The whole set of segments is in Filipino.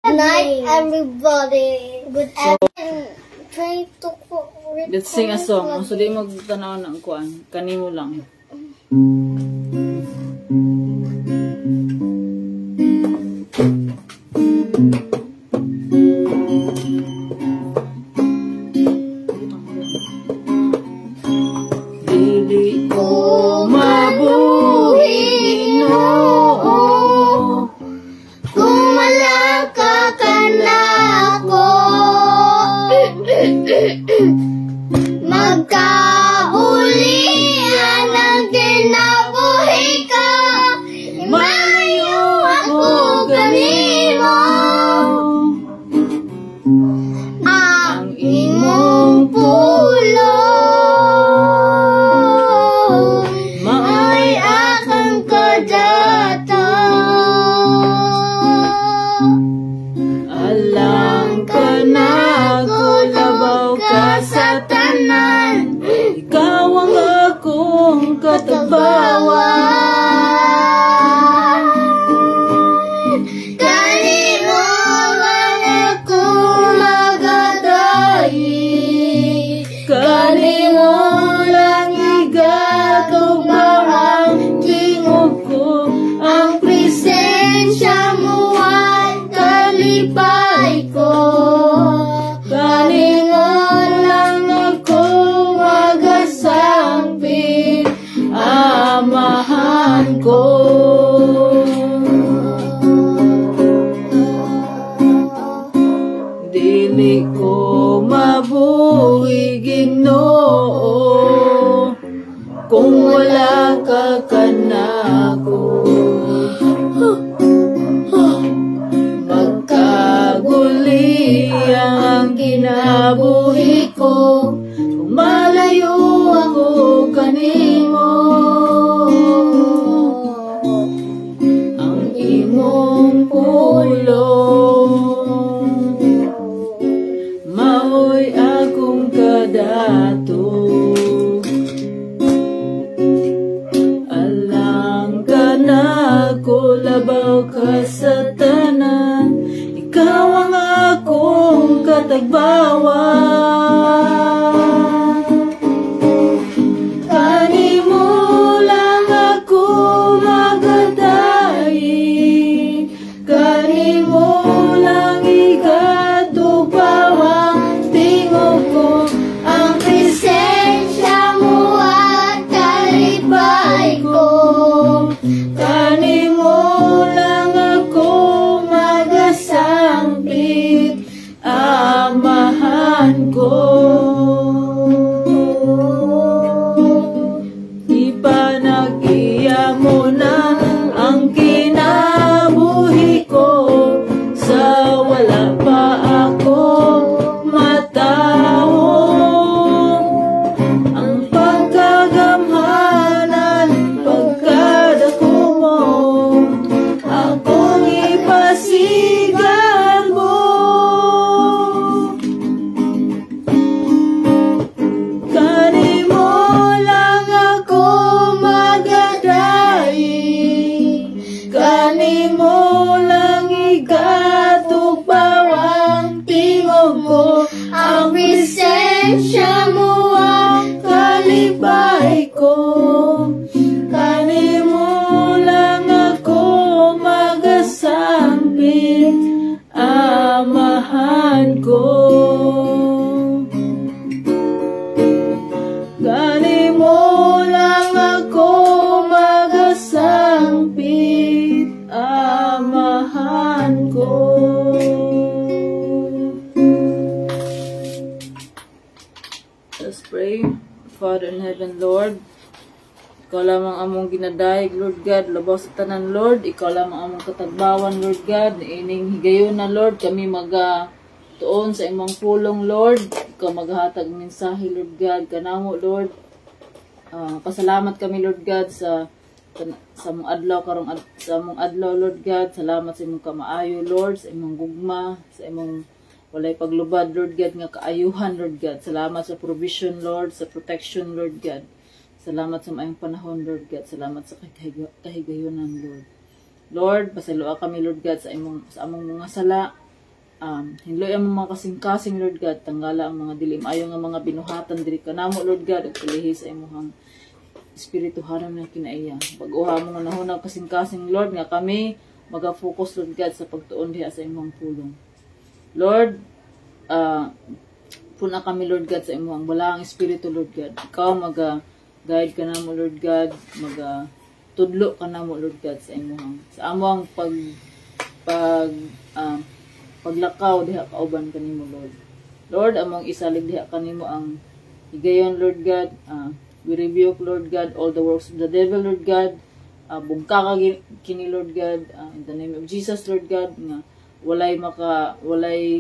Night, everybody. Good afternoon. Trying to record. Let's sing a song. So, di magtanaw ng kuan. Kanimo lang. Dili ko mabuhi, Ginoo, kung malaka ka na ako. Magkaulian ang kinabuhi ko. Malayo ako kanimo. Ang imong pulo mao'y akang kadato. alang ka na ko, labaw ka sa tanan. Ikaw ang akong katabawan. Kanimo lang ako magadayi. Kanimo lang igatubang ang tingog ko. Ang presensya mo ay kalipay ko. Kanimo lang ako magasangpit, amahan ko. Dili ko mabuhi, Ginoo, kung wala ka kanako. Magkaguli ang kinabuhi ko, kung malayo ako kanimo. Ang imong pulong mao'y akong kadato. Alang ka na ko, labaw ka sa tanan. Ikaw ang akong katagbawan. Kanimo lang ako magadayi. Kanimo lang ikatupaw ang tingog ko. Ang presensya mo at kalipay ko. Kanimo lang ako magasangpit, amahan ko. Ipanag-iya mo na ang kinabuhi ko, sa wala pa ako matao. Ang pagkagamhanan, pagkadako mo, akong ipasigan mo. Kanimo lang ako magadayi. Kanimo lang ikatupaw ang tingog ko. Ang presensya mo at Kalipay ko. Kanimo lang ako magasangpit, amahan ko. Kanimo lang ako magasangpit, amahan ko. Let's pray. Father in heaven, Lord, Ikaw lamang among ginadayeg, Lord God, labaw sa tanan, Lord. Ikaw lamang among katagbawan, Lord God. Ining higayon na, Lord, kami tuon sa imong pulong, Lord. Ikaw maghatag mensahe, Lord God. Kanamo, Lord. Pasalamat kami, Lord God, sa mong adlaw, sa mong adlaw, Lord God. Salamat sa imong kamaayo, Lord, sa imong gugma, sa imong walay paglubad, Lord God, nga kaayuhan, Lord God. Salamat sa provision, Lord, sa protection, Lord God. Salamat sa maayong panahon, Lord God. Salamat sa kahigayonan, Lord. Lord, pasalua kami, Lord God, sa among mga sala. hinloy ang mga kasing-kasing, Lord God, tanggala ang mga dilim, ayo nga mga binuhatan diri kanamo, Lord God, ug pilihi sa imong espiritu haram na kinaiya. Pag-uha mo nga nahunaw kasing-kasing, Lord, nga kami maga-focus, Lord God, sa pagtuon diha sa imong pulong. Lord, puna kami, Lord God, sa imong wala ang espiritu, Lord God. Ikaw maga-guide ka namo, Lord God, tudlo ka namo, Lord God, sa imong sa among paglakaw diha kauban kanimo, Lord. Lord, among isalig diha kanimo ang higayon, Lord God. We rebuke, Lord God, all the works of the devil, Lord God. Bungka ka kini, Lord God, in the name of Jesus, Lord God, nga walay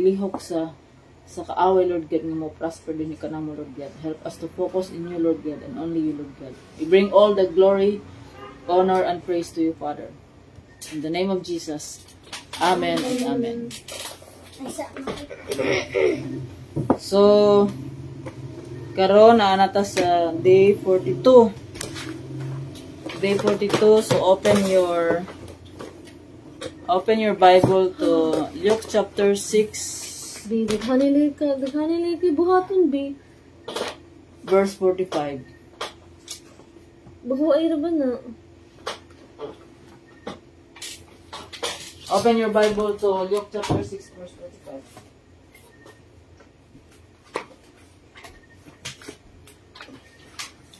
lihok sa kaaway, Lord God, nga mo prosper din ka namo, Lord God. Help us to focus in you, Lord God, and only you, Lord God. We bring all the glory, honor, and praise to you, Father. In the name of Jesus. Amen and amen. So, karon na nata sa day 42. Day 42, so open your Bible to Luke chapter 6. Daghanilay ka buhaton, B. Verse 45. Bago ay ba na? Open your Bible to Luke chapter 6, verse 45.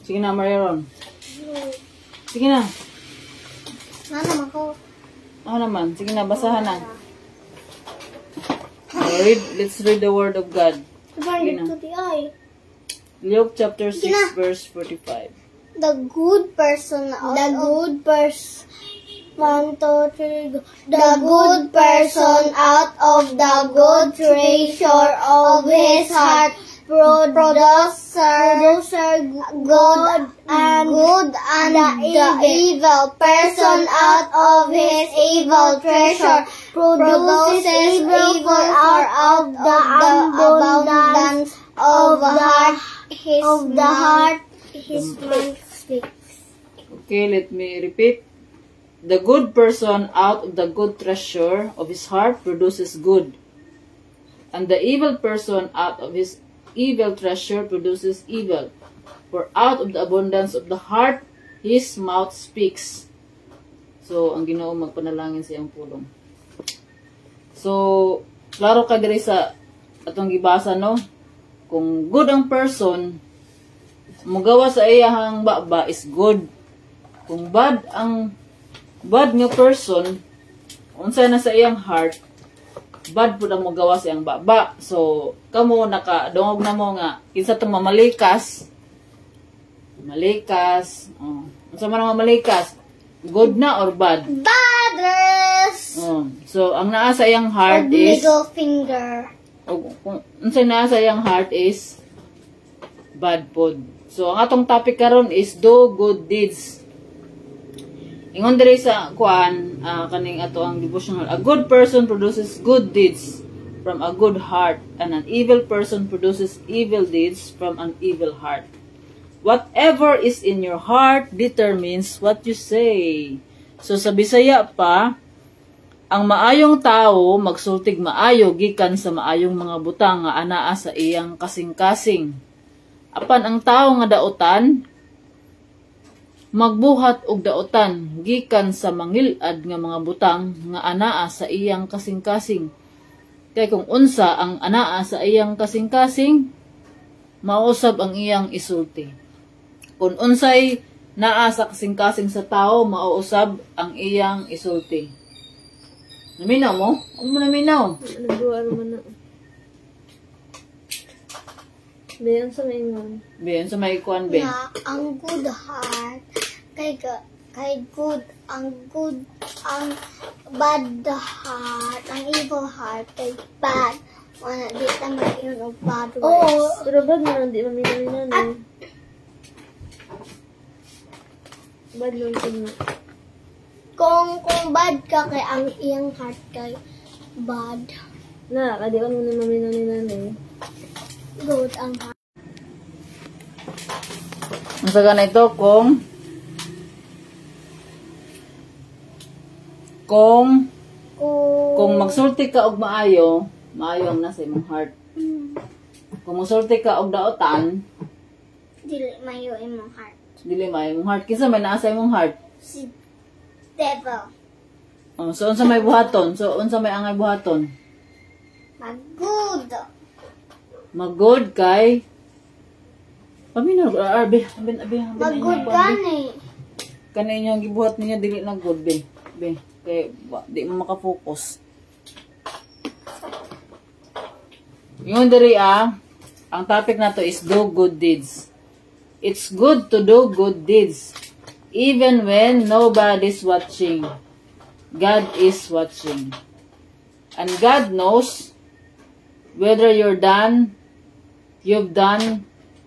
Sige na, Mariaron. Sige na. Naman ako. Ako naman. Sige na, basahan na. Let's read the word of God. Sige na. Luke chapter 6, verse 45. The good person out of the good person out of the good treasure of his heart produces good and the evil person out of his evil treasure produces evil out of the abundance of the heart his mouth speaks. Okay, let me repeat. The good person out of the good treasure of his heart produces good. And the evil person out of his evil treasure produces evil. For out of the abundance of the heart, his mouth speaks. So, ang Ginoo magpanalangin sa iyang pulong. So, klaro ka diri sa atong gibasa, no? Kung good ang person, mugawa sa iyahang baba is good. Kung bad nga person, unsa na sa iyang heart, bad pud ang magawa sa iyang baba. So, kamo nakadungog na mo nga kinsa tong mamalikas. Unsa man ang mamalikas? Good na or bad? Badness. So, ang naa sa iyang heart is middle finger. Kung unsa naa sa iyang heart is bad pod. So, ang atong topic karon is do good deeds. Ingon diri sa kuan, kaning ato ang devotional. A good person produces good deeds from a good heart, and an evil person produces evil deeds from an evil heart. Whatever is in your heart determines what you say. So sa Bisaya pa, ang maayong tao magsultig maayo gikan sa maayong mga butang nga anaa sa iyang kasing-kasing. Apan ang tao nga daotan magbuhat og daotan gikan sa mangilad nga mga butang nga anaa sa iyang kasing-kasing. Kay kung unsa ang anaa sa iyang kasing-kasing, mausab ang iyang isulti. Kung unsay naa sa kasing-kasing sa tao, mauusab ang iyang isulti. Naminaw mo? Ano mo naminaw? Nagbuwaro mo na. Bayan sa maingon. Ben, sa may kuan, Ben. Na ang good heart kay good ang bad heart, ang evil heart kay bad. Wala di ta mag-iyon og bad words. Pero bad man di maminaw na. Bad lang tingnan. Kung bad ka kay ang iyang heart kay bad. Na, kadi ka muna maminaw ni nanay. Good ang heart. Ang saga na ito, kung magsulti ka og maayo, maayo ang nasa imong heart. Kung musulti ka og daotan, Dili mayo imong heart. dili maayo imong heart. Kinsa may naa sa imong heart? Si devil. Oh, so unsa may buhaton? So unsa may angay buhaton? Magud. Magod kay paminaw abi Magud gani. Kani inyong gibuhat ninyo dili na good be. Kay di mo maka-focus. Yung diri ang topic nato is do good deeds. It's good to do good deeds even when nobody's watching. God is watching. And God knows whether you've done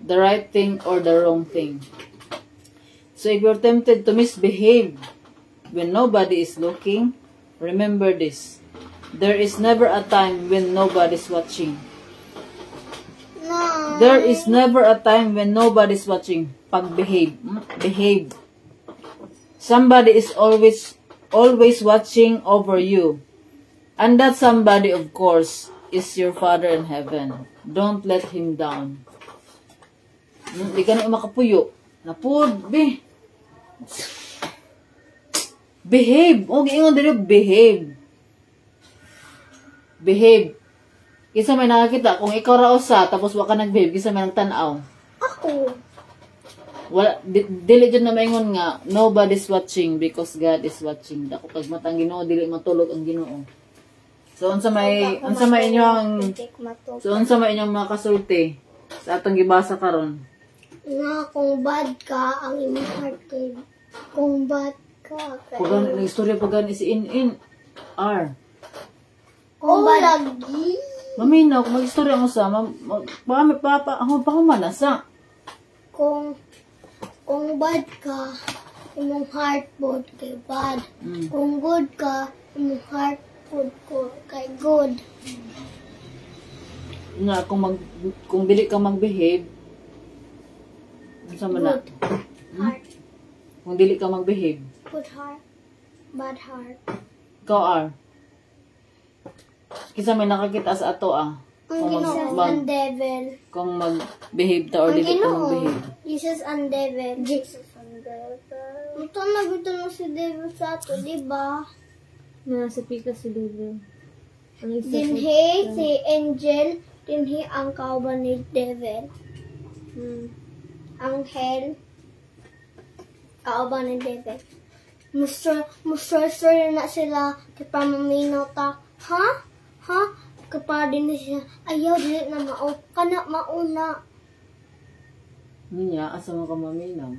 the right thing or the wrong thing. So if you're tempted to misbehave when nobody is looking, remember this. There is never a time when nobody's watching. No. There is never a time when nobody's watching. Behave. Somebody is always watching over you. And that somebody, of course, is your Father in heaven. Don't let him down. Di ka na makapuyo. Napud, behave. Okay, ingon dito, behave. Behave. Kisa may nakakita, kung ikaw rausa, tapos waka nag-behave, kisa may nagtanaw. Ako. Wala, dili dyan na maingon nga, nobody's watching because God is watching. Dako pag matang Ginoo, dili matulog ang Ginoo. So, unsa may inyong mga kasulti sa atong gibasa karon? Nga, kung bad ka, ang imong heart kay. Kung bad ka, kay. Pagani, istorya pagani si in R. Kung bad. Lagi. Maminaw, kung mag-istorya mo sa, ako pa kumanasa. Kung bad ka, imong heart pod kay bad. Kung good ka, imong heart pod ko kay good. Nga, kung dili ka mag-behave, unsa man na? Heart. Kung dili ka mag-behave, Good heart. Bad heart. ikaw R. Kisa may nakakita sa ato Ang Jesus and devil. Kung mag-behave ta or dili ka mag-behave. Jesus and devil. Jesus and devil. Ito naguto na si devil sa ato, di ba? Nasa pika si devil. Ang isa Dinhi si angel, dinhi ang kauban ni devil. Ang hell, kauban ni devil. Mustra na sila kay pamaminaw ta. Ha? Kapag din na siya, ayaw dili na kana mauna. Niya, asa mo ka maminaw?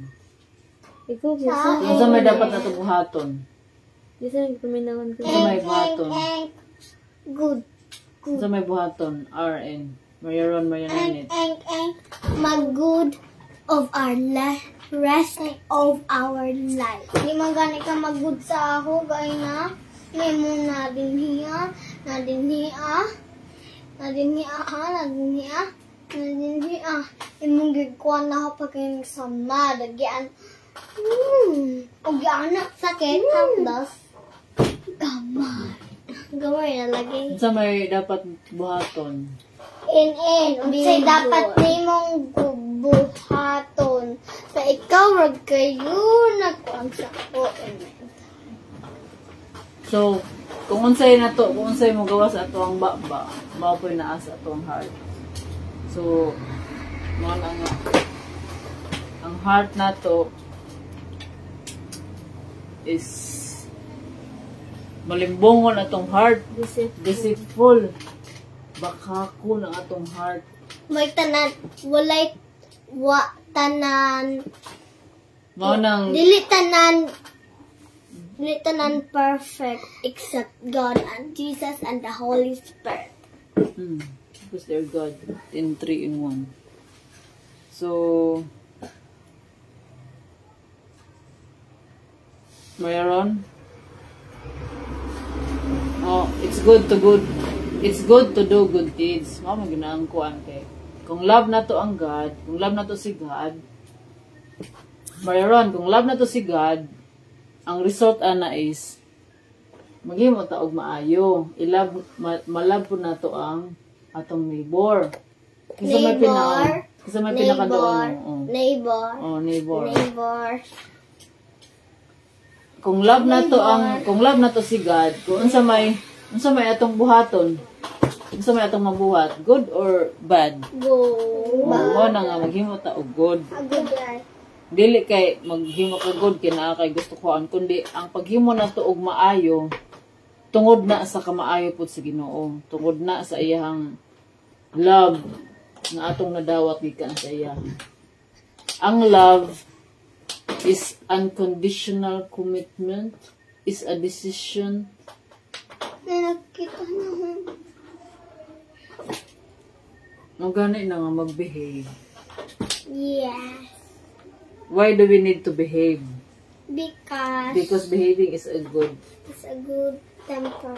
Ikaw, Sa bisa. Unsa may dapat nato buhaton? Bisa yung kuminawan ko. Unsa may buhaton? Good. Unsa may buhaton? RN. Mayaron, mayananit. Mag-good of our life. Rest of our life. Di man gani ka mag-good sa ako, gay na. May mo na din hiya. Imong gikuan na ako pag yung sama. Lagyan. Og anak sakit. Tapos. Gamay na lagi. Unsa may dapat buhaton? Unsay dapat nimong buhaton. Sa ikaw, wag kayo nagkuang sa ko. So, kung unsay mo gawa sa ato ang baba, mao po'y naa sa ato ang heart. So, mo na nga. Ang heart nato is malimbongon atong heart. Deceitful. Bakako ng atong heart. May tanan, tanan, Mao nang dili tanan perfect except God and Jesus and the Holy Spirit. because they're God in 3 in 1. So, mayroon. Oh, it's good to do good deeds. Mao man ginaang kuan kay. Kung love na to ang God, kung love na to si God, mayroon, kung love na to si God, ang result ana is maghimo ta og maayo. Malab po na to ang atong neighbor. Kisa may pinakadoon. Neighbor. Oh, neighbor. Neighbor. Kung love na to si God, kung unsa may atong buhaton, unsa may atong mabuhat, good or bad? Go. Mo na nga maghimo ta og good. Good guy. Dili kay maghimo ka good kay naa kay gusto ko kundi ang paghimo na to og maayo tungod na sa kamaayo pud sa Ginoo, tungod na sa iyang love nga atong nadawat gikan sa iya. Ang love is unconditional commitment, is a decision. Nakita naman. Gani na nga mag-behave. Yes. Why do we need to behave? Because Behaving is a good. it's a good temper.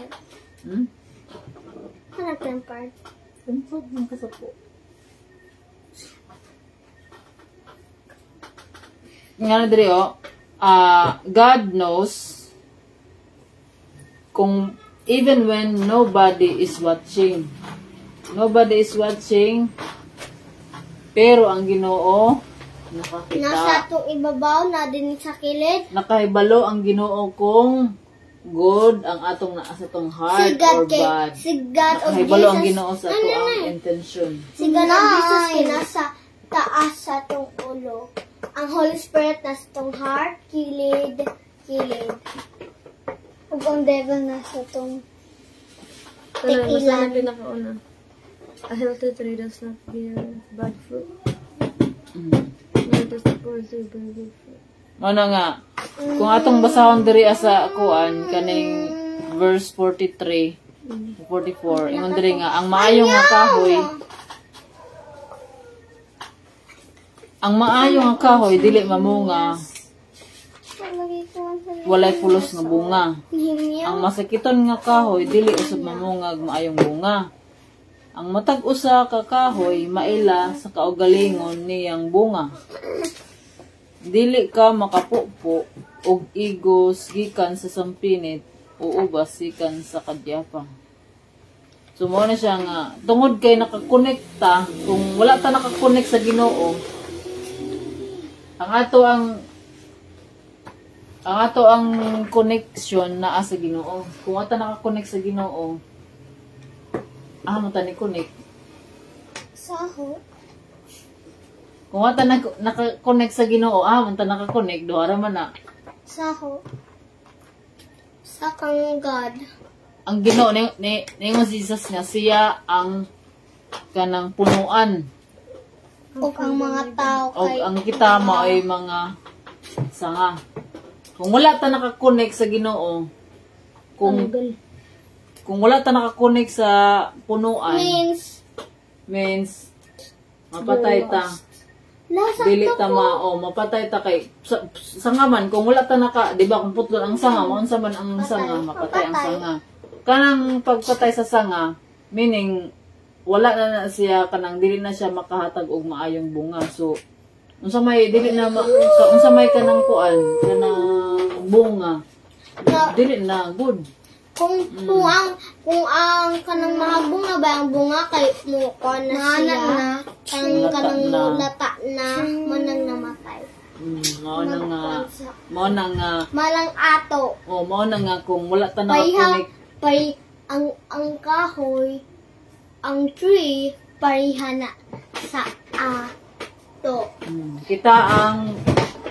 Ano temper? Temper ng kasapo. Nga diri God knows kung even when nobody is watching. Nobody is watching, pero ang Ginoo nakakita. Nasa itong ibabaw na din sa kilid. Nakahibalo ang Ginoo kung good ang atong naa sa tong heart or bad. Si God o Nakahibalo ang Jesus. Ginoo sa ato ang intention. Si God o Jesus nasa taas sa itong ulo. Ang Holy Spirit nasa itong heart, kilid. Ug ang devil nasa itong Basta na tikilan. pinakauna. A healthy tree does not bear bad fruit. Nor does the poor tree bear good fruit. Ano nga, kung atong basahon diri sa kuan kaning verse 43, 44, ingon diri nga ang maayong nga kahoy dili mamunga, walay pulos nga bunga. Ang masakiton nga kahoy dili usab mamungag maayong bunga. Ang matag usa ka kahoy maila sa kaugalingon niyang bunga. Dili ka makapupo og igos gikan sa sampinit o ubas gikan sa kadyapang. So mo na siya nga tungod kay nakakonekta, kung wala ta nakakonect sa Ginoo, ang ato ang connection naa sa Ginoo. Kung ata naka-connect sa Ginoo, mo ta ni connect. Saho. Kung ata naka-connect sa Ginoo, mo ta naka-connect do ara man na. Saho. Sa kang God. Ang Ginoo ni Jesus nga siya ang kanang punuan. O ang mga tao O kay ang kita mo ay mga sanga. Kung wala ta naka-connect sa Ginoo, kung wala ta naka-connect sa punuan, means mapatay ta. Dili ta mapatay ta kay sanga man. Kung wala ta di ba kung putlon ang sanga, maunsa man ang sanga, mapatay ang sanga. Kanang pagpatay sa sanga, meaning wala na siya kanang dili na siya makahatag og maayong bunga. So unsa may dili na unsa may kanang kuan kanang bunga, dili na good. Kung ang kanang mga bunga ba ang bunga kay mo kon na siya kanang lata na manang namatay. Mao na nga malang ato. Mao na nga kung wala ta naka-connect ang kahoy, ang tree pariha na sa ato. Kita ang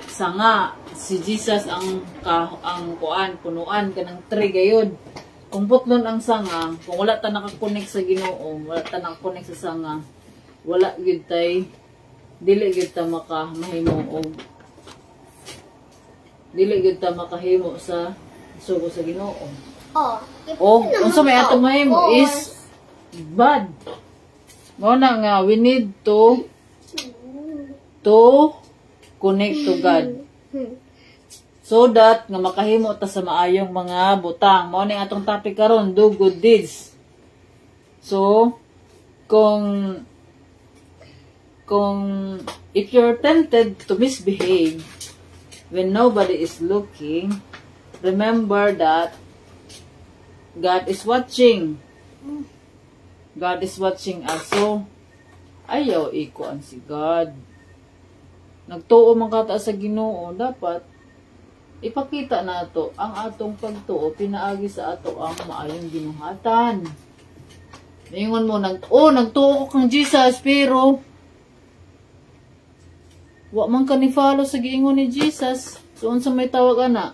sanga, si Jesus ang kuan punuan kanang tree gayud. Kung putlon ang sanga, kung wala ta naka-connect sa Ginoo, wala ta naka-connect sa sanga, wala gyud tay dili gyud ta mahimo og dili gyud ta makahimo sa sugo sa Ginoo. Unsa may atong mahimo is bad. Mo na nga we need to connect to God. So that nga makahimo ta sa maayong mga butang. Mao ni atong topic karon, do good deeds. So kung if you're tempted to misbehave when nobody is looking, remember that God is watching. God is watching us. So, ayaw ikuan si God. Nagtuo man kata sa Ginoo, dapat ipakita nato ang atong pagtuo pinaagi sa ato ang maayong ginuhatan. Ingon mo nagtuo ko kang Jesus pero wa man ka ni follow sa giingon ni Jesus. So unsa may tawag ana?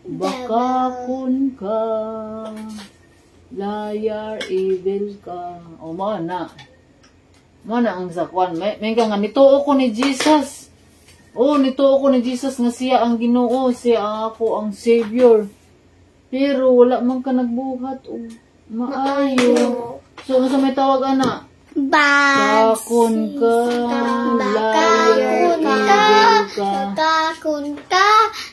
Baka kun ka, liar, evil ka. O mo na ang sakwan. May ka nga, nituo ko ni Jesus. Nituo ko ni Jesus nga siya ang Ginoo, siya ang ako ang Savior. Pero wala man ka nagbuhat o maayo. So, sa may tawag ana? Bakun ka, liar, evil ka.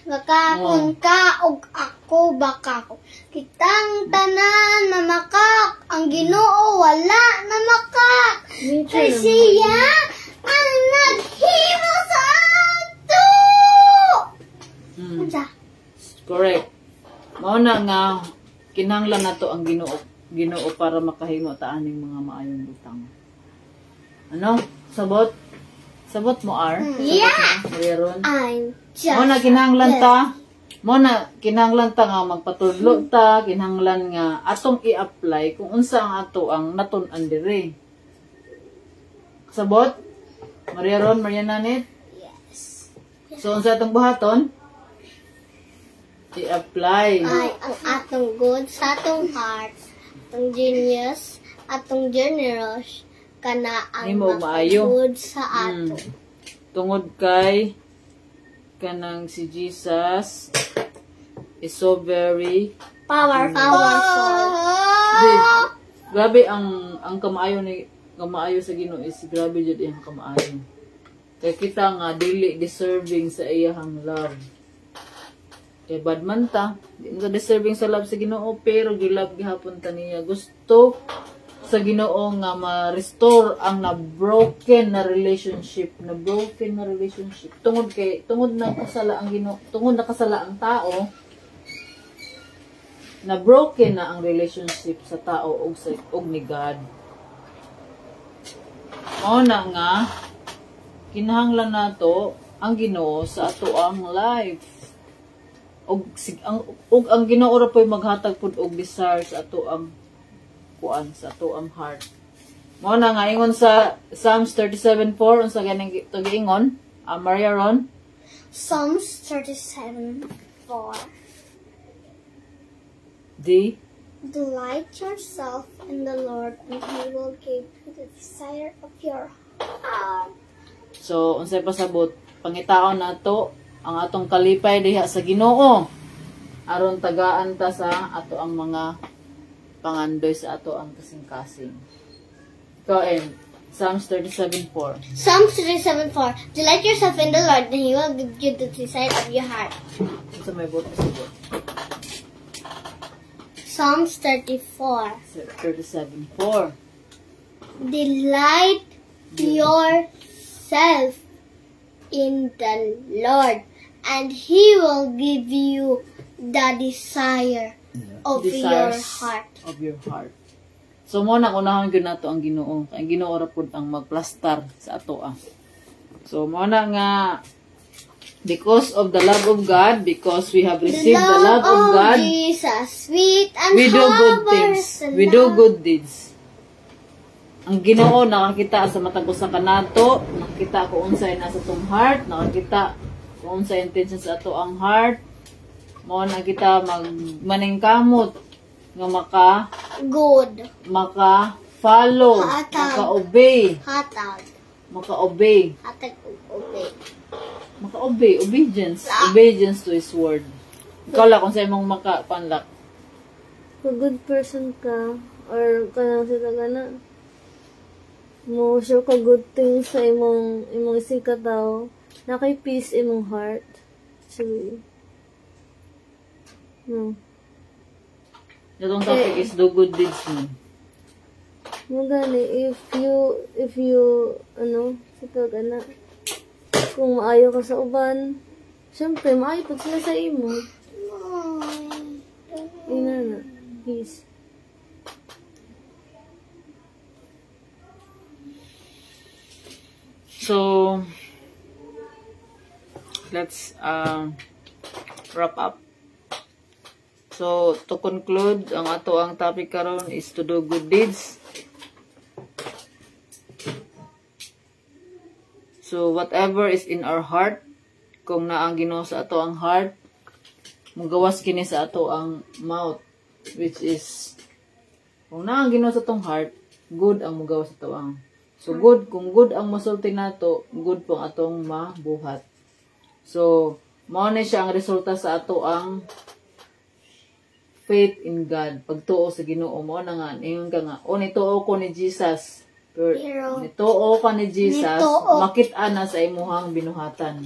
Bakakun ka, ug ako bakako. Kitang tanan mamakak, ang Ginoo wala namakak. Kay siya ang naghimo sa ato. Correct. Mao na nga kinahanglan nato ang Ginoo para makahimo ta aning mga maayong butang. Ano? Sabot? Sabot mo, R? Yeah! Meron? I'm just... Mo na kinahanglan ta. Mo na kinahanglan ta nga magpatudlo ta, kinahanglan nga atong i-apply kung unsa ang ato ang natun-an diri. Sabot? Mariaron, Mariananit? Yes. So unsa atong buhaton? I-apply. Ay, ang atong good sa atong heart, atong genius, atong generous, kana ang Himo, maayo. good sa ato. Tungod kay kanang si Jesus is so very Powerful. grabe ang kamaayo sa Ginoo is grabe jud iyang kamaayo. Kay kita nga dili deserving sa iyang love. Kay bad man ta, di mo deserving sa love sa Ginoo pero gilove gihapon ta niya. Gusto sa Ginoo nga ma-restore ang na-broken na relationship, tungod nakasala ang Ginoo, tungod nakasala ang tao, na broken na ang relationship sa tao ug ni God. O na nga kinahanglan nato ang Ginoo sa ato ang life. Og ang Ginoo ra po'y maghatag pud og desire sa ato ang sa ato ang heart. Mao na nga ingon sa Psalms 37:4 unsa ganing to giingon? Maria Ron? Psalms 37:4. Delight yourself in the Lord, and He will give you the desire of your heart. So unsay pasabot? Pangitaon nato ang atong kalipay diha sa Ginoo. Aron tagaan ta sa ato ang mga pangandoy sa ato ang kasing-kasing. Ikaw, Psalms 37:4. Psalms 37:4. Delight yourself in the Lord, and He will give you the desire of your heart. Sa may bot pasabot. Psalms 37:4. Delight yourself in the Lord, and He will give you the desire of your heart. Of your heart. So mo na unahon gyud nato ang Ginoo. Ang Ginoo ra pud ang magplastar sa ato ah. So mo na nga because of the love of God, because we have received the love of God, Jesus, sweet and we do good things. harvest We do good deeds. Ang Ginoo nakakita sa matag usa ka nato, nakita ko unsay nasa tong heart, nakakita kung unsay intention sa ato ang heart. Mo na kita maningkamot nga maka-follow, maka-obey, obey. maka-obey, obedience to His word. Ikaw lang kung sa imong maka-panlak. Kung good person ka, or kanang sila gana, mo show ka good things sa imong isig ka tao, na kay peace imong heart. Actually. No. Itong topic is do good deeds mo. Mo gani, if you, sito gana, kung maayo ka sa uban, syempre, maayo pag sila sa imo. Ina na. Peace. So, let's wrap up. So, to conclude, ang ato ang topic karon is to do good deeds. So, whatever is in our heart, kung naang Ginoo sa ato ang heart, magawas kini sa ato ang mouth, which is, kung naang Ginoo sa atong heart, good ang magawas sa ato ang. So, good, kung good ang masulti nato, good pong atong mabuhat. So, mao na siya ang resulta sa ato ang faith in God. Pagtuo sa Ginoo mo na nga, ingon ka nga, o nituo ko ni Jesus. Pero, nituo ka ni Jesus, makit-an na sa imuhang binuhatan.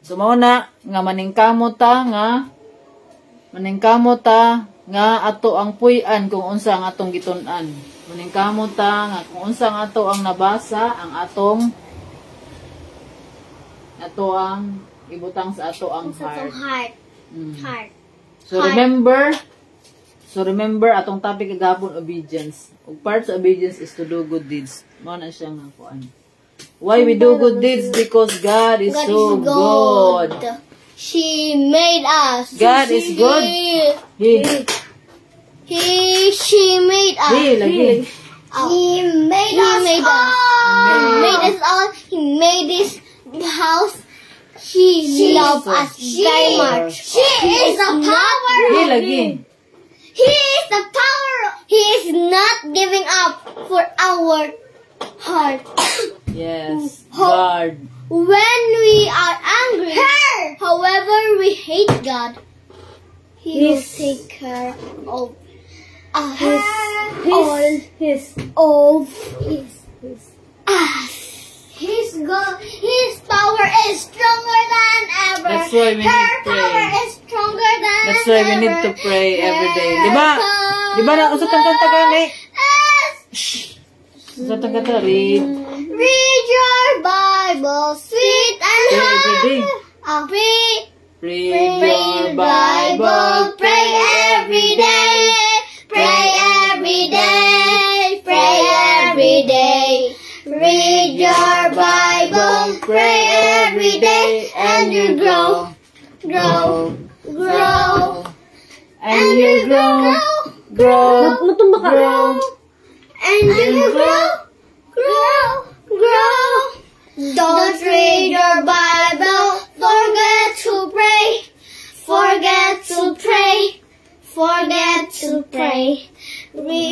So, mao na, nga maningkamo ta nga ato ang puy-an kung unsa ang atong gitun-an. Maningkamo ta nga kung unsa ang ato ang nabasa, ang atong ibutang sa ato ang heart. Heart. So remember atong topic kagahapon, obedience. Ug part sa obedience is to do good deeds. Mao na siya nga kuan. Why we do good deeds? Because God is so good. She made us. God is good. She made us. He made us all. He made this house. He loves us very much. She is the power. He is the power. He is not giving up for our heart. Yes, God. When we are angry, however we hate God, He will take care of His power is stronger than ever. That's why we need to pray. Power is stronger than That's why we need to pray every day. Diba na usap ang kanta gani? Usap ang kanta, read. Read your Bible, sweet and Every day. Read your Bible, pray every day. Pray every day. Pray every day. Read your Bible, pray every day, and you grow, and you grow, and you grow. Don't read your Bible, forget to pray,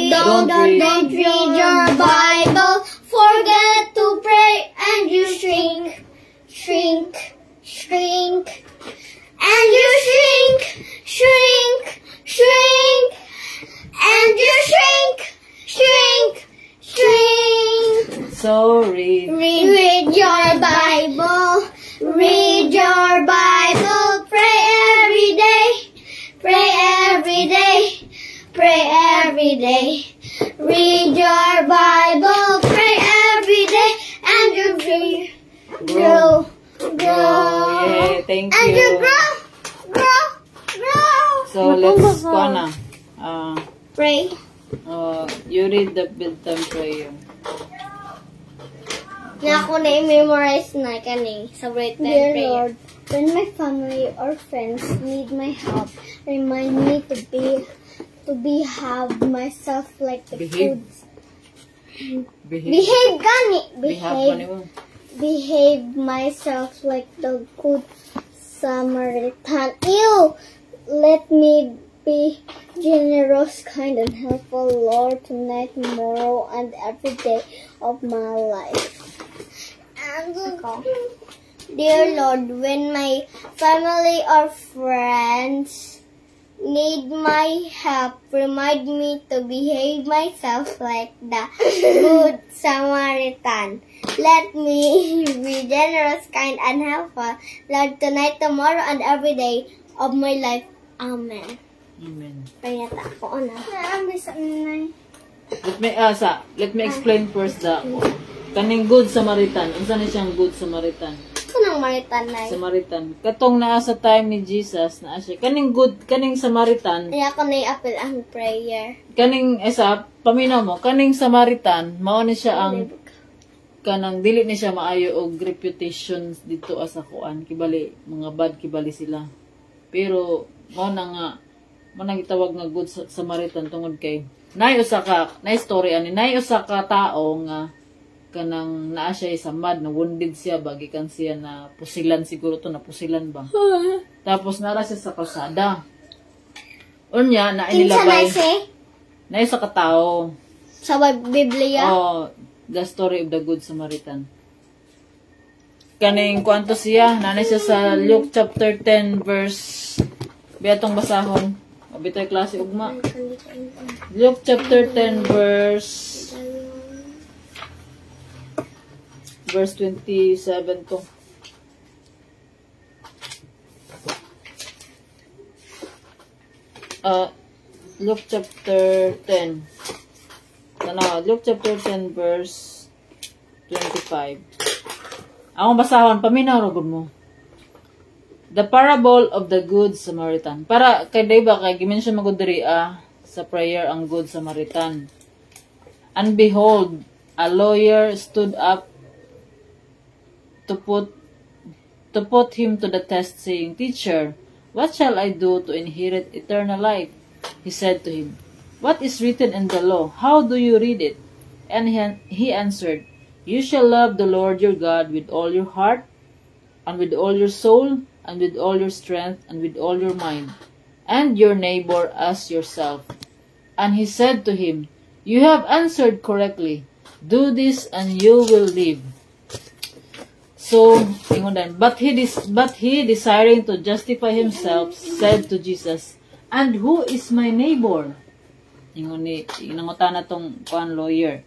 Don't read your Bible, forget to pray, and you shrink, and you shrink, and you shrink. So read. Read your Bible, pray every day, Read your Bible, pray every day, and you grow. Yeah, thank you. And you grow. So let's go na. Pray. You read the bedtime prayer. Na ako na i-memorize na kaning sa bedtime prayer. Dear Lord, when my family or friends need my help, remind me to behave myself like the Behave. foods. Behave myself like the good Samaritan. Let me be generous, kind, and helpful, Lord, tonight, tomorrow, and every day of my life. Dear Lord, when my family or friends need my help, remind me to behave myself like the good Samaritan. Let me be generous, kind, and helpful, Lord, tonight, tomorrow, and every day of my life. Amen. Amen. Payata ako na. Let me explain first the kaning good Samaritan. Unsa na siyang good Samaritan? Kanang Samaritan na. Samaritan. Katong naa sa time ni Jesus na siya. Kaning Samaritan. Kaya ako na-appeal ang prayer. Kaning paminaw mo, kaning Samaritan, mao ni siya ang kanang dili ni siya maayo og reputation dito sa kuan, kibali mga bad kibali sila. Pero mao na gitawag nga good Samaritan tungod kay nay usa ka story ani, nay usa ka tawo nga kanang naa siya sa mad na wounded siya bagikan siya na pusilan, siguro to na pusilan ba. Tapos nara siya sa kalsada. Unya na inilabay. Na isa ka tao. Sa Biblia? Oh, the story of the Good Samaritan. Kaning kwanto siya, nanay siya sa Luke chapter 10 verse, biatong basahon. Abitoy klase ugma. Luke chapter 10 verse 27 to. Luke chapter 10. Luke chapter 10 verse 25. Ang basahon, paminaw ragod mo. The parable of the Good Samaritan. Para kay diba kay gimension magudiri sa prayer ang Good Samaritan. And behold, a lawyer stood up to put him to the test, saying, Teacher, what shall I do to inherit eternal life? He said to him, What is written in the law? How do you read it? And he answered, You shall love the Lord your God with all your heart, and with all your soul, and with all your strength, and with all your mind, and your neighbor as yourself. And he said to him, You have answered correctly. Do this, and you will live. So, but he desiring to justify himself, said to Jesus, And who is my neighbor? Inangutan na tong lawyer.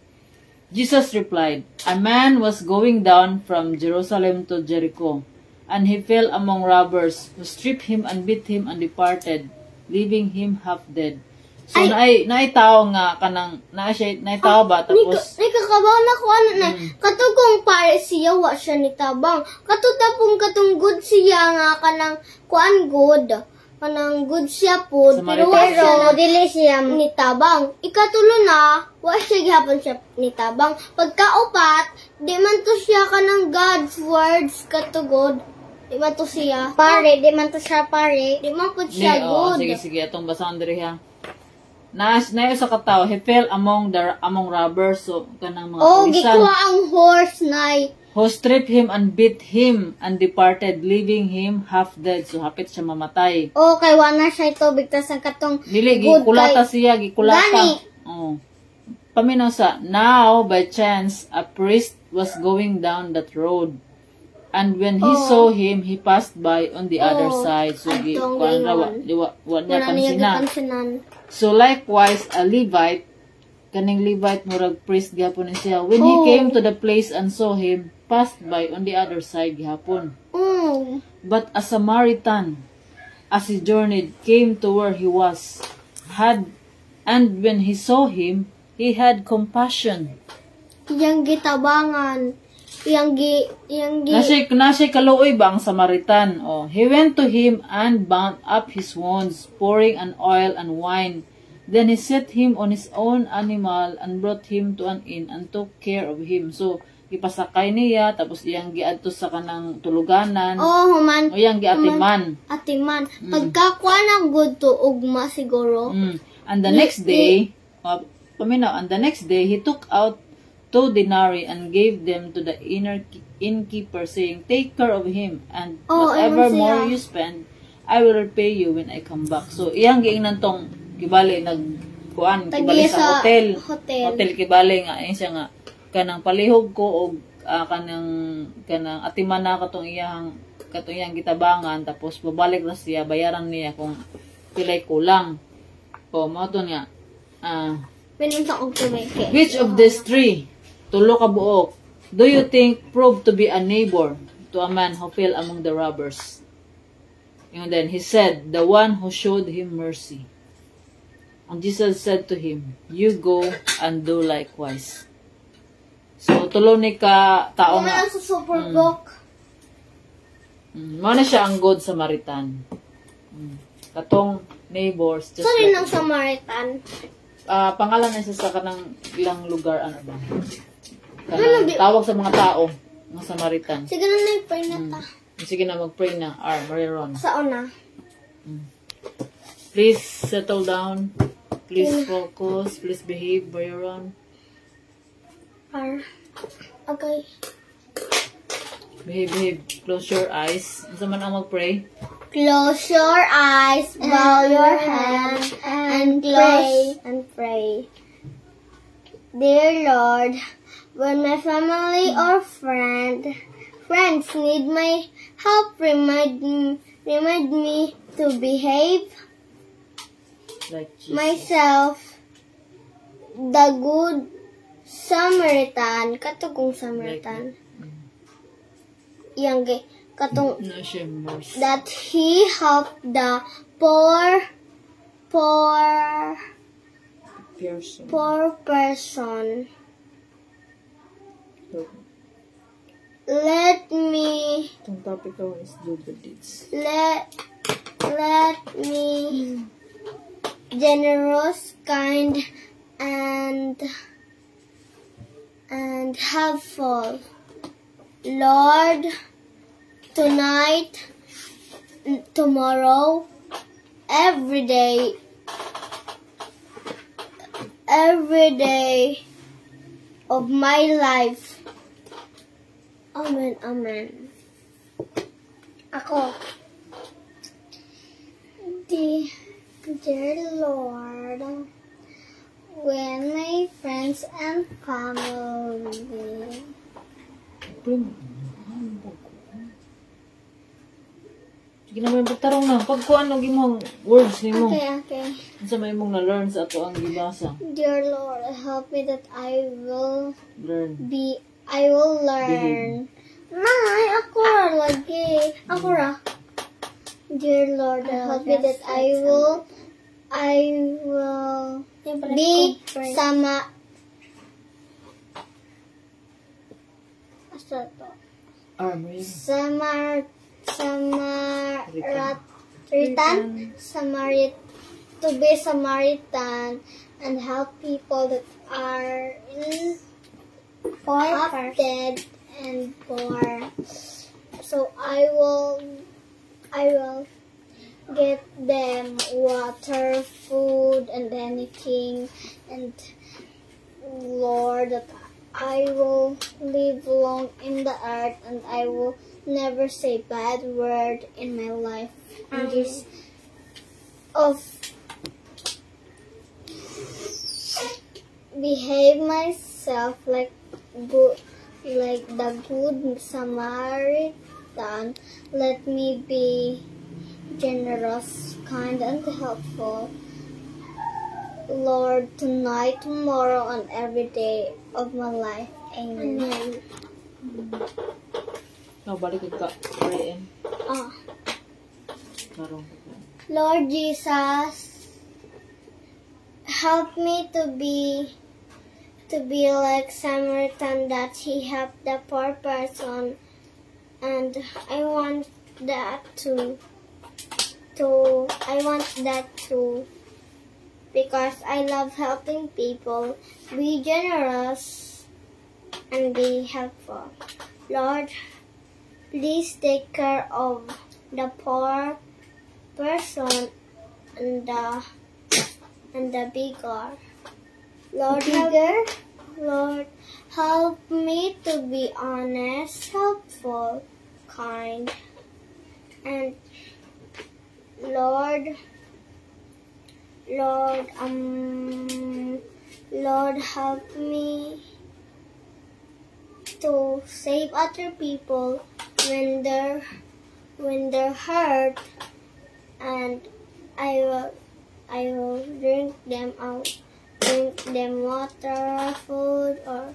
Jesus replied, A man was going down from Jerusalem to Jericho, and he fell among robbers, who stripped him and beat him and departed, leaving him half dead. So, naitaw nga kanang, naitaw ba, tapos... Nagkakabaw na ko, katugong pare siya, wa siya nitabang. Katutapong katunggood siya nga, kanang, kuan good. Kanang good siya po, pero dili siya nitabang. Ikatulo na, wa siya gihapon siya nitabang. Pagkaupat, di man to siya kanang God's words katugod. Di man to siya. Pare, di man to siya pare. Di man po siya good. Sige, atong basahan diri ha. Na sa katawo, he fell among robbers, so kanang mga pulisan. Gikuha ang horse nay. Who stripped him and beat him and departed, leaving him half dead. So hapit siya mamatay. Kay wala siya ito, bigtas ang katong dili, gikulata siya, gikulata. Paminaw sa, Now, by chance, a priest was going down that road. And when he saw him, he passed by on the other side. So, wala niya pansinan. So, likewise, a Levite, kaning Levite, murag priest gihapon siya. When he came to the place and saw him, passed by on the other side gihapon. But a Samaritan, as he journeyed, came to where he was, and when he saw him, he had compassion. Iyang gitabangan. Nasay kaluoy ba ang Samaritan? He went to him and bound up his wounds, pouring an oil and wine. Then he set him on his own animal and brought him to an inn and took care of him. So, ipasakay niya, tapos iyang giadto sa kanang tuluganan. O iyang giatiman. Atiman. Pagkakuha ng good to ugma siguro. And the next day, he took out 2 denarii and gave them to the innkeeper, saying, Take care of him, and whatever more you spend, I will repay you when I come back. So, iyang giingnan tong kibali kibali sa hotel. Hotel kibali nga ayun siya nga kanang palihog ko og kanang atiman na katong iyang gitabangan, tapos babalik na siya, bayaran niya kung pilay kulang. Mao to nga. Which of these 3 tulo ka buok do you think proved to be a neighbor to a man who fell among the robbers? And then he said, The one who showed him mercy. And Jesus said to him, You go and do likewise. So tulo ni ka tao nga. Mao na siya ang good Samaritan. Katong neighbors. Just Sorry like, ng Samaritan. pangalan na siya sa kanang ilang lugar, ano ba? Kanang tawag sa mga tao, mga Samaritan. Sige na na-pray na ta. Sige na, mag-pray na. Maria Ron. Saan na? Please settle down. Please focus. Please behave, Maria Ron. Okay. Behave. Close your eyes. Isa man ang mag-pray. Close your eyes, bow your hands, and pray. Dear Lord, when my family or friends need my help, remind me to behave Like Jesus. myself, the good Samaritan, katugong Samaritan. Yang katong Na siya mercy. that he helped the poor person. Let me Itong topic ko is do good deeds. let me generous, kind, and helpful. Lord, tonight, tomorrow, every day of my life. Amen, amen. Ako. Dear Lord, when my friends and family Sige na may pagtarong na. Pagkuhan ng imong words ni mo. Okay. Sa may imong na-learn sa ato ang gibasa. Dear Lord, help me that I will Learn. learn. Nay, ako ra lagi. Ako ra. Dear Lord, help me that I will be Samaritan and help people that are afflicted and poor. So I will get them water, food, and anything. And Lord, that I will live long in the earth and I will never say bad word in my life. And this behave myself like the good Samaritan. Let me be generous, kind, and helpful. Lord, tonight, tomorrow, and every day of my life. Amen. No, balik ka. Prayin. Tarong. Lord Jesus, help me to be like Samaritan, that he helped the poor person, and I want that too, because I love helping people. Be generous and be helpful. Lord, please take care of the poor person and the bigger. Lord, help me to be honest, helpful, kind, and Lord, help me to save other people when they're hurt, and I will drink them water, food, or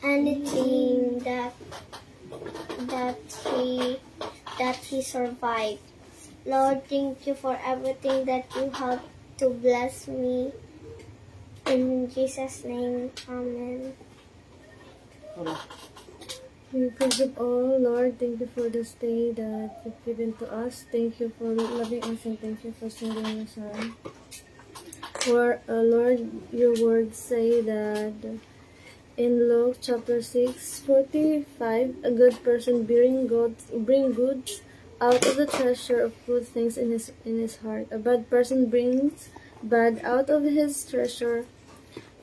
anything that he survived. Lord, thank you for everything that you have to bless me. In Jesus' name, amen. Wala. First of all, Lord, thank you for this day that you've given to us. Thank you for loving us and thank you for sending your Son. For Lord, your words say that in Luke chapter 6:45, a good person bring goods out of the treasure of good things in his heart. A bad person brings bad out of his treasure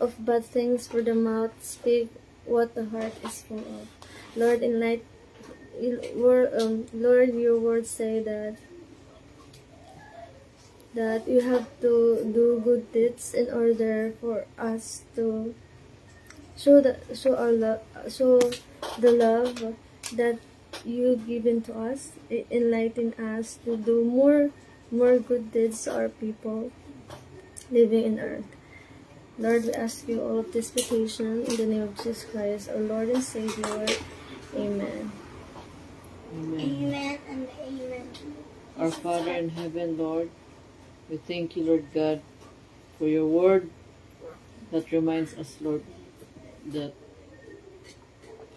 of bad things, for the mouth speak what the heart is full of. Lord, Lord, your words say that you have to do good deeds in order for us to show the love that you've given to us. Enlighten us to do more good deeds to our people living in earth. Lord, we ask you all of this petition in the name of Jesus Christ, our Lord and Savior. Amen. Amen. Amen and amen. Our Father in heaven, Lord, we thank you, Lord God, for your word that reminds us, Lord, that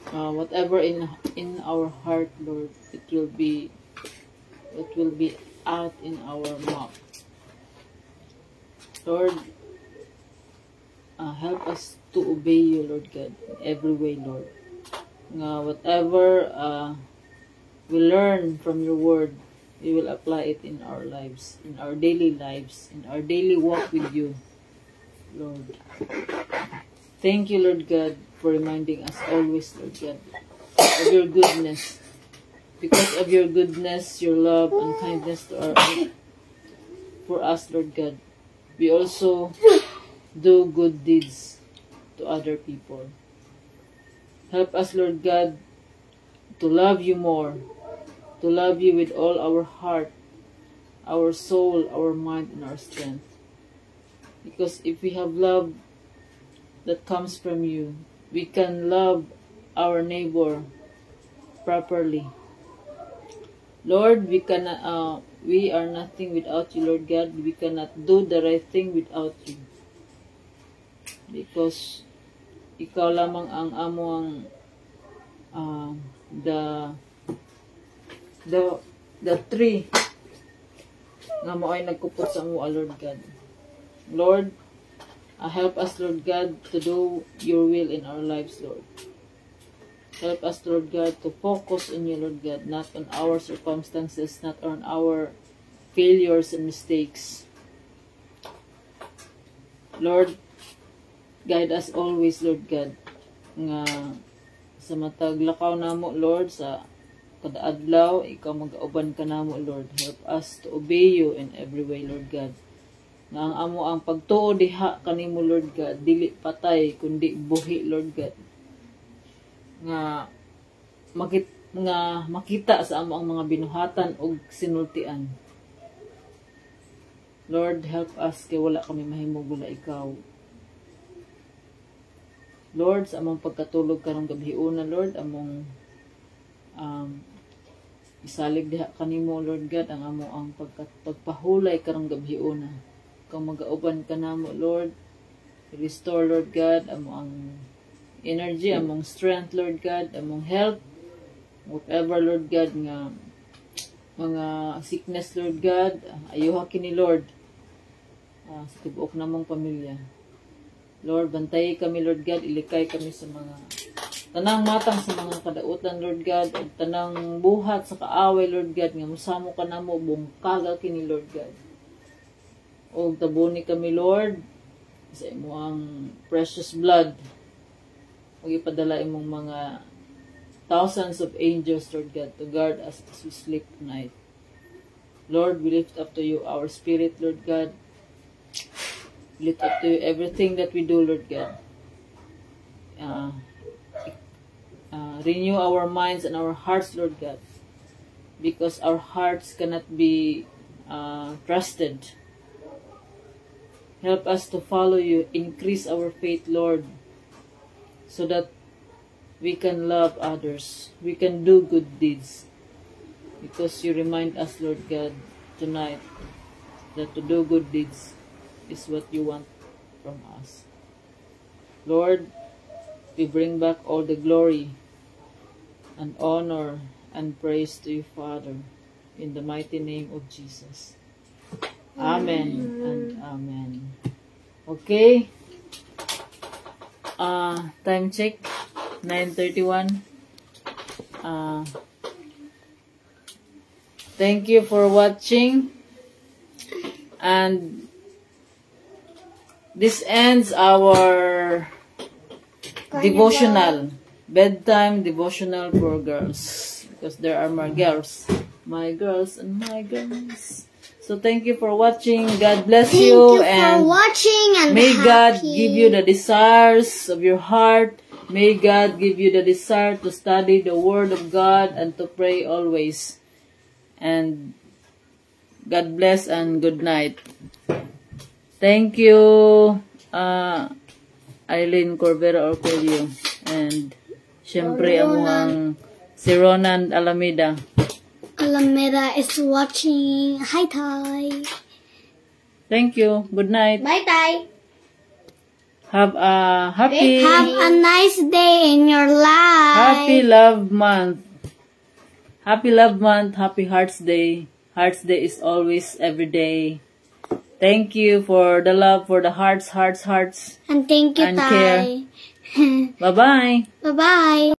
whatever in our heart, Lord, it will be out in our mouth. Lord, help us to obey you, Lord God, in every way, Lord. Whatever we learn from your word, we will apply it in our lives, in our daily lives, in our daily walk with you, Lord. Thank you, Lord God, for reminding us always, Lord God, of your goodness. Because of your goodness, your love, and kindness for us, Lord God, we also do good deeds to other people. Help us, Lord God, to love you more, to love you with all our heart, our soul, our mind, and our strength. Because if we have love that comes from you, we can love our neighbor properly. Lord, we are nothing without you, Lord God. We cannot do the right thing without you. Because ikaw lamang ang amo ang the tree nga mo ay nagkupot sa amo, Lord God. Lord, help us, Lord God, to do your will in our lives, Lord. Help us, Lord God, to focus on you, Lord God, not on our circumstances, not on our failures and mistakes. Lord, guide us always, Lord God, nga sa matag lakaw namo, Lord, sa kada adlaw, ikaw mag-auban ka namo, Lord. Help us to obey you in every way, Lord God. Nga ang amo ang pagtuo diha kanimo, Lord God, dili patay kundi buhi, Lord God. Nga makita sa amo ang mga binuhatan og sinultian. Lord, help us kay wala kami mahimong wala ikaw. Lord, sa among pagkatulog karong gabiuna, Lord, among isalig diha kanimo, Lord God, ang amo ang pagpahulay karong gabiuna. Kung mag-auban ka namo, Lord, restore, Lord God, among energy, among strength, Lord God, among health, whatever, Lord God, nga mga sickness, Lord God, ayuha kini, Lord, sa tibuok namong pamilya. Lord, bantayi kami, Lord God, ilikay kami sa mga tanang matang sa mga kadautan, Lord God, at tanang buhat sa kaaway, Lord God, nga musamo ka namo, bungkaga kini, Lord God. O tabuni kami, Lord, sa imuang precious blood. Magipadala imong mga thousands of angels, Lord God, to guard us as we sleep tonight. Lord, we lift up to you our spirit, Lord God. Lift up to you everything that we do, Lord God. Renew our minds and our hearts, Lord God, because our hearts cannot be trusted. Help us to follow you. Increase our faith, Lord, so that we can love others. We can do good deeds. Because you remind us, Lord God, tonight that to do good deeds is what you want from us. Lord, we bring back all the glory and honor and praise to you, Father, in the mighty name of Jesus. Amen and amen. Okay. Time check, 9:31. Thank you for watching, and this ends our devotional, bedtime devotional for girls, because there are more girls, my girls and my girls. So thank you for watching. God bless you, and for watching, and may God give you the desires of your heart. May God give you the desire to study the Word of God and to pray always. And God bless and good night. Thank you, Eileen Corbera Orcolio, and syempre ang si Ronan Alameda. Alameda is watching. Hi, Ty. Thank you. Good night. Bye, Ty. Have a happy nice day in your life. Happy Love Month. Happy Love Month. Happy Hearts Day. Hearts Day is always every day. Thank you for the love, for the hearts. And thank you, and Ty. care. Bye-bye. Bye-bye.